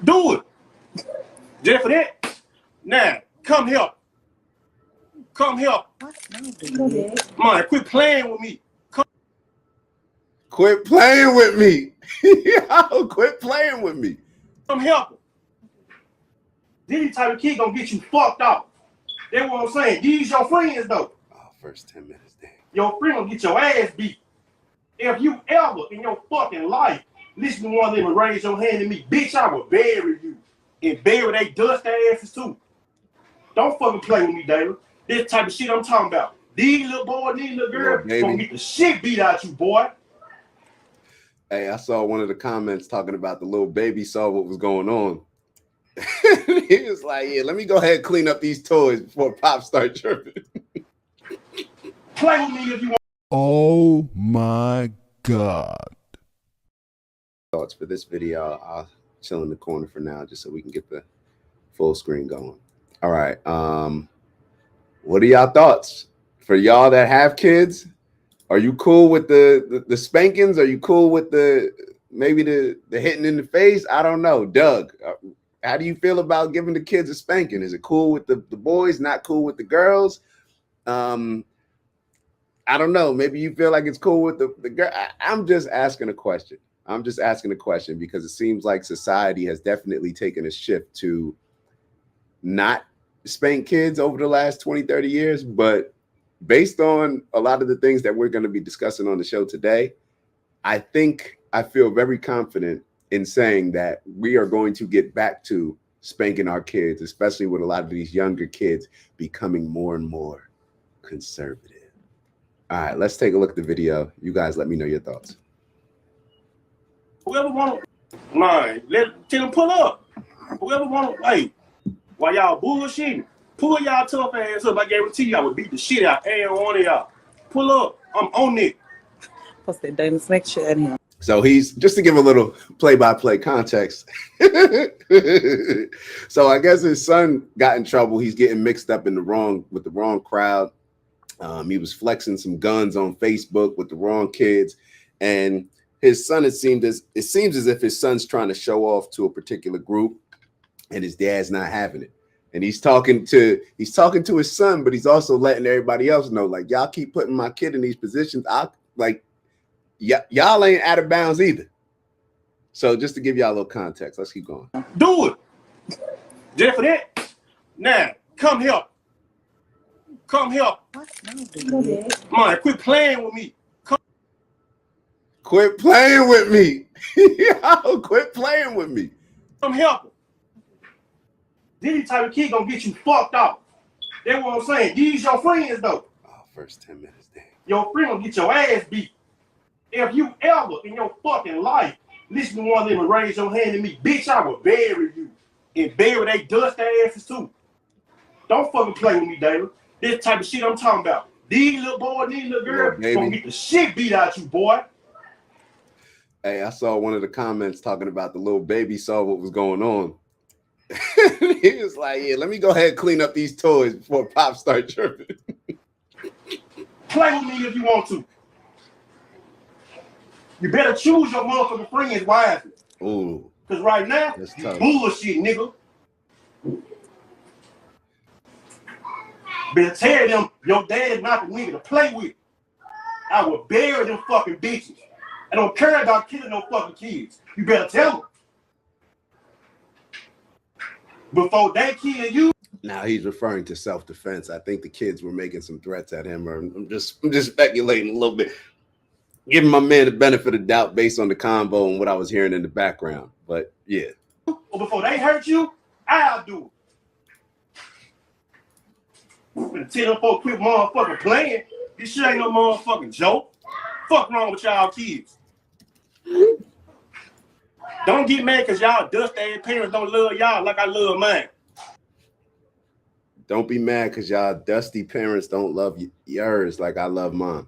Do it. Just for that. Now, come help. Come help. Man, quit playing with me. Quit playing with me. Yo, quit playing with me. Come help him. These type of kid gonna get you fucked up. That's what I'm saying. These your friends though. Oh, first 10 minutes, damn. Your friend gonna get your ass beat. If you ever in your fucking life listen to one of them and raise your hand at me, bitch, I will bury you. And bury they dust their asses too. Don't fucking play with me, David. This type of shit I'm talking about. These little boys, these little girls gonna get the shit beat out you, boy. Hey, I saw one of the comments talking about the little baby saw what was going on. He was like, yeah, let me go ahead and clean up these toys before Pop start chirping. Play with me if you want. Oh my God. Thoughts for this video. I'll chill in the corner for now just so we can get the full screen going. All right. What are y'all thoughts? For y'all that have kids, are you cool with the spankings? Are you cool with maybe the hitting in the face? I don't know. Doug, how do you feel about giving the kids a spanking? Is it cool with the boys, not cool with the girls? I don't know. Maybe you feel like it's cool with the girl. I'm just asking a question. I'm just asking a question because it seems like society has definitely taken a shift to not spank kids over the last 20, 30 years. But based on a lot of the things that we're going to be discussing on the show today, I think I feel very confident in saying that we are going to get back to spanking our kids, especially with a lot of these younger kids becoming more and more conservative. All right, let's take a look at the video. You guys let me know your thoughts. Whoever want to, man, tell them pull up. Whoever want to, hey, while y'all bullshitting, pull y'all tough ass up. I guarantee you I would beat the shit out of every one of y'all. Pull up. I'm on it. Post that Dana Smack shit at him. So he's, just to give a little play-by-play context. So I guess his son got in trouble. He's getting mixed up with the wrong crowd. He was flexing some guns on Facebook with the wrong kids, and his son, it seems as if his son's trying to show off to a particular group, and his dad's not having it. And he's talking to his son, but he's also letting everybody else know, like, y'all keep putting my kid in these positions. Y'all ain't out of bounds either. So just to give y'all a little context, let's keep going. Do it. Just for that. Now, come help. Come help. Man, quit playing with me. Quit playing with me. Yo, quit playing with me. Come help him. These type of kid gonna get you fucked up. That's what I'm saying. These your friends though. Oh, first 10 minutes, damn. Your friend gonna get your ass beat. If you ever in your fucking life listen to one of them and raise your hand at me, bitch, I will bury you. And bury they dust their asses too. Don't fucking play with me, David. This type of shit I'm talking about. These little boys, these little girls gonna get the shit beat out you, boy. Hey, I saw one of the comments talking about the little baby saw what was going on. He was like, yeah, let me go ahead and clean up these toys before Pop start chirping. Play with me if you want to. You better choose your motherfucking friends wisely. Ooh. Because right now, you bullshit, nigga. Better tell them your dad not the nigga to play with. I will bury them fucking bitches. I don't care about killing no fucking kids. You better tell them. Before they kill you. Now he's referring to self-defense. I think the kids were making some threats at him, or I'm just speculating a little bit, giving my man the benefit of doubt based on the convo and what I was hearing in the background. But yeah. Or before they hurt you, I'll do it. Tell them folks quit motherfucking playing. This shit ain't no motherfucking joke. Fuck wrong with y'all kids. Don't get mad because y'all dust ass parents don't love y'all like I love mine. Don't be mad because y'all dusty parents don't love yours like I love mine.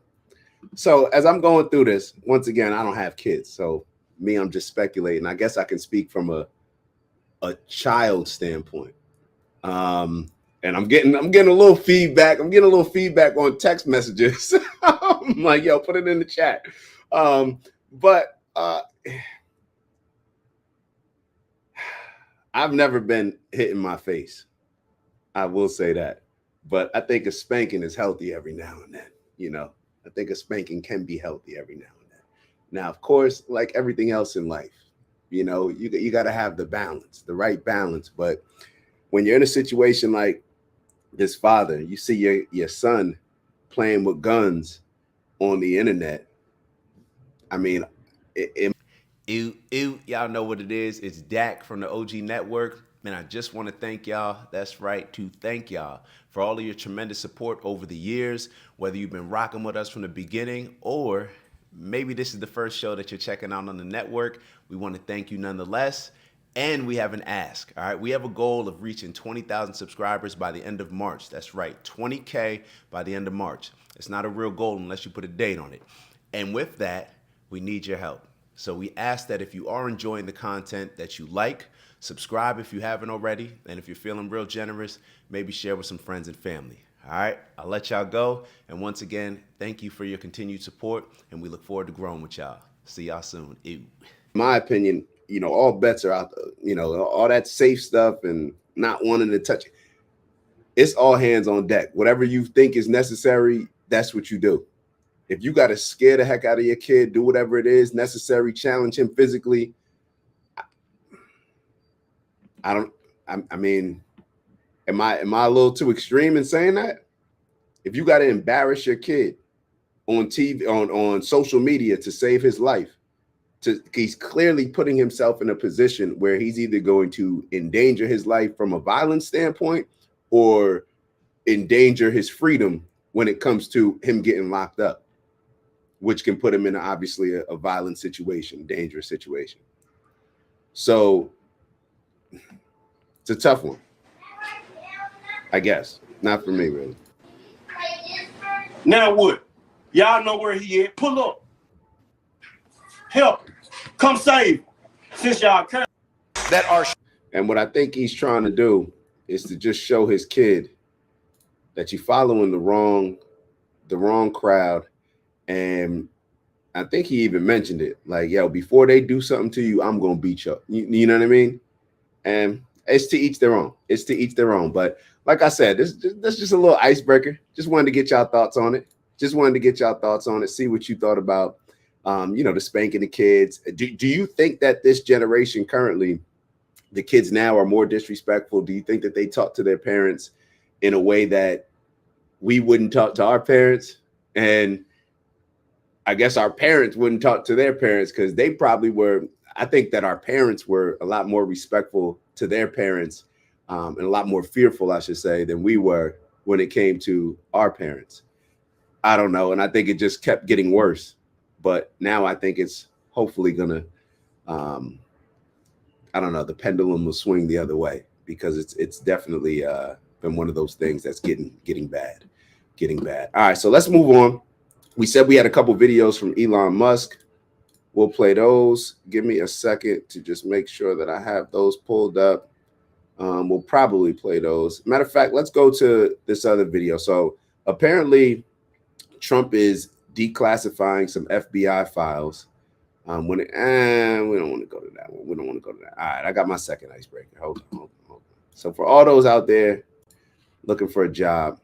So as I'm going through this, once again, I don't have kids. So me, I'm just speculating. I guess I can speak from a child standpoint. And I'm getting a little feedback. I'm getting a little feedback on text messages. I'm like, yo, put it in the chat. I've never been hit in my face. I will say that. But I think a spanking is healthy every now and then. You know, I think a spanking can be healthy every now and then. Now, of course, like everything else in life, you know, you got to have the balance, the right balance. But when you're in a situation like this father, you see your son playing with guns on the internet. I mean, y'all know what it is. It's Dak from the OG Network. And I just want to thank y'all. That's right, to thank y'all for all of your tremendous support over the years, whether you've been rocking with us from the beginning or maybe this is the first show that you're checking out on the network. We want to thank you nonetheless. And we have an ask, all right? We have a goal of reaching 20,000 subscribers by the end of March. That's right, 20K by the end of March. It's not a real goal unless you put a date on it. And with that, we need your help. So we ask that if you are enjoying the content that you like, subscribe if you haven't already. And if you're feeling real generous, maybe share with some friends and family. All right, I'll let y'all go. And once again, thank you for your continued support. And we look forward to growing with y'all. See y'all soon. Ew. My opinion, you know, all bets are out. You know, all that safe stuff and not wanting to touch it. It's all hands on deck. Whatever you think is necessary, that's what you do. If you got to scare the heck out of your kid, do whatever it is necessary, challenge him physically. I mean, am I a little too extreme in saying that? If you got to embarrass your kid on TV, on social media to save his life, he's clearly putting himself in a position where he's either going to endanger his life from a violent standpoint or endanger his freedom when it comes to him getting locked up, which can put him in obviously a violent situation, dangerous situation. So it's a tough one, I guess. Not for me, really. Now what? Y'all know where he is. Pull up. Help. Come save. Since y'all care. And what I think he's trying to do is to just show his kid that you're following the wrong crowd. And I think he even mentioned it. Like, yo, before they do something to you, I'm going to beat you. You know what I mean? And it's to each their own. It's to each their own. But like I said, that's just a little icebreaker. Just wanted to get y'all thoughts on it. See what you thought about, you know, the spanking the kids. Do you think that this generation currently, the kids now are more disrespectful? Do you think that they talk to their parents in a way that we wouldn't talk to our parents? And I guess our parents wouldn't talk to their parents because they probably were. I think that our parents were a lot more respectful to their parents and a lot more fearful, I should say, than we were when it came to our parents. I don't know. And I think it just kept getting worse. But now I think it's hopefully going to, I don't know, the pendulum will swing the other way because it's definitely been one of those things that's getting bad. All right, so let's move on. We said we had a couple videos from Elon Musk. We'll play those. Give me a second to just make sure that I have those pulled up. We'll probably play those. Matter of fact, let's go to this other video. So apparently Trump is declassifying some FBI files. We don't want to go to that one. All right, I got my second icebreaker. Hold on. So for all those out there looking for a job,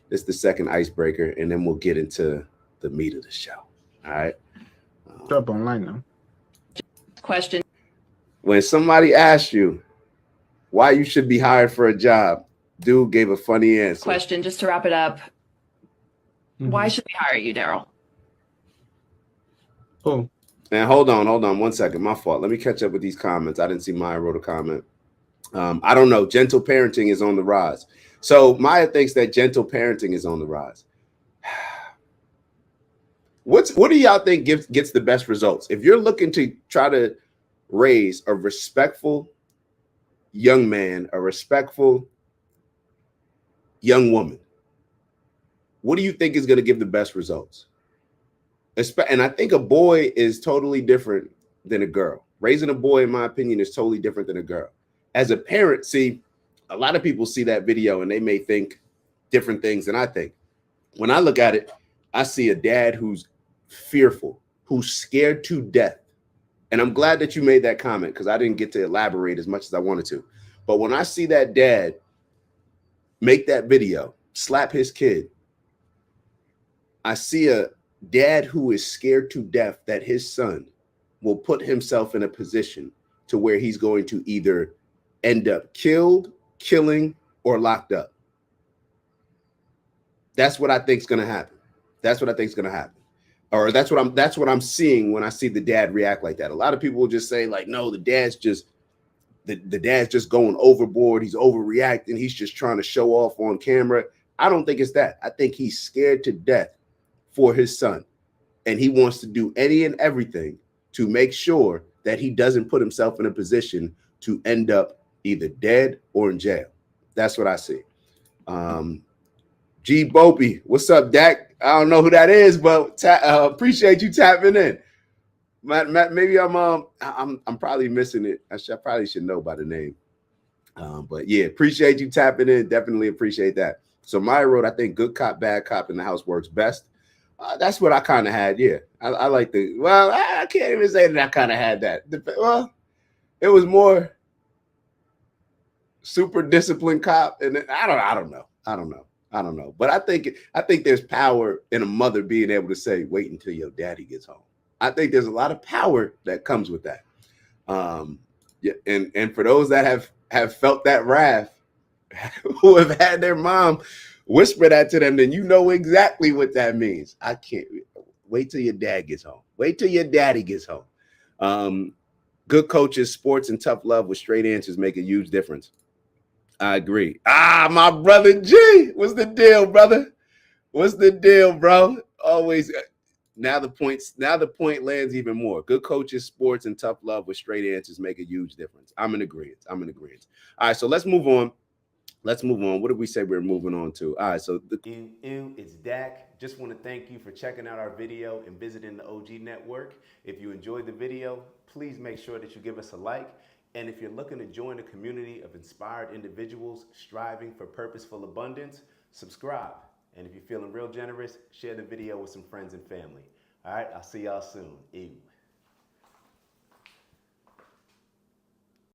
this is the second icebreaker, and then we'll get into the meat of the show. All right. Up online now. Question. When somebody asks you why you should be hired for a job, dude gave a funny answer. Question, just to wrap it up. Why should we hire you, Daryl? Oh. And hold on 1 second. My fault. Let me catch up with these comments. I didn't see Maya wrote a comment. I don't know. Gentle parenting is on the rise. So Maya thinks that gentle parenting is on the rise. What do y'all think gets the best results? If you're looking to try to raise a respectful young man, a respectful young woman, what do you think is going to give the best results? And I think a boy is totally different than a girl. Raising a boy, in my opinion, is totally different than a girl. As a parent, see, a lot of people see that video and they may think different things than I think. When I look at it, I see a dad who's fearful, who's scared to death And I'm glad that you made that comment because I didn't get to elaborate as much as I wanted to. But when I see that dad make that video, slap his kid, I see a dad who is scared to death that his son will put himself in a position to where he's going to either end up killed, killing, or locked up. That's what I think is going to happen. That's what I think is going to happen. Or that's what I'm seeing when I see the dad react like that. A lot of people will just say like, no, the dad's just going overboard. He's overreacting. He's just trying to show off on camera. I don't think it's that. I think he's scared to death for his son. And he wants to do any and everything to make sure that he doesn't put himself in a position to end up either dead or in jail. That's what I see. G Bopey, what's up, Dak? I don't know who that is, but appreciate you tapping in. Matt, maybe I'm probably missing it. I probably should know by the name. But yeah, appreciate you tapping in. Definitely appreciate that. So Maya wrote, I think good cop, bad cop in the house works best. That's what I kind of had. Yeah, I like the. Well, I can't even say that I kind of had that. Well, it was more super disciplined cop, and I don't know. But I think there's power in a mother being able to say, "Wait until your daddy gets home." I think there's a lot of power that comes with that. Yeah, and for those that have felt that wrath, who have had their mom whisper that to them, then you know exactly what that means. I can't wait till your dad gets home. Wait till your daddy gets home. Good coaches, sports, and tough love with straight answers make a huge difference. I agree. My brother G, what's the deal, brother? What's the deal, bro? Always. Now the point lands even more. Good coaches, sports, and tough love with straight answers make a huge difference. I'm in agreement. All right, so let's move on. What did we say we're moving on to? All right, so it's Dak. Just want to thank you for checking out our video and visiting the OG Network. If you enjoyed the video, please make sure that you give us a like. And if you're looking to join a community of inspired individuals striving for purposeful abundance, subscribe. And if you're feeling real generous, share the video with some friends and family. All right, I'll see y'all soon. Ew.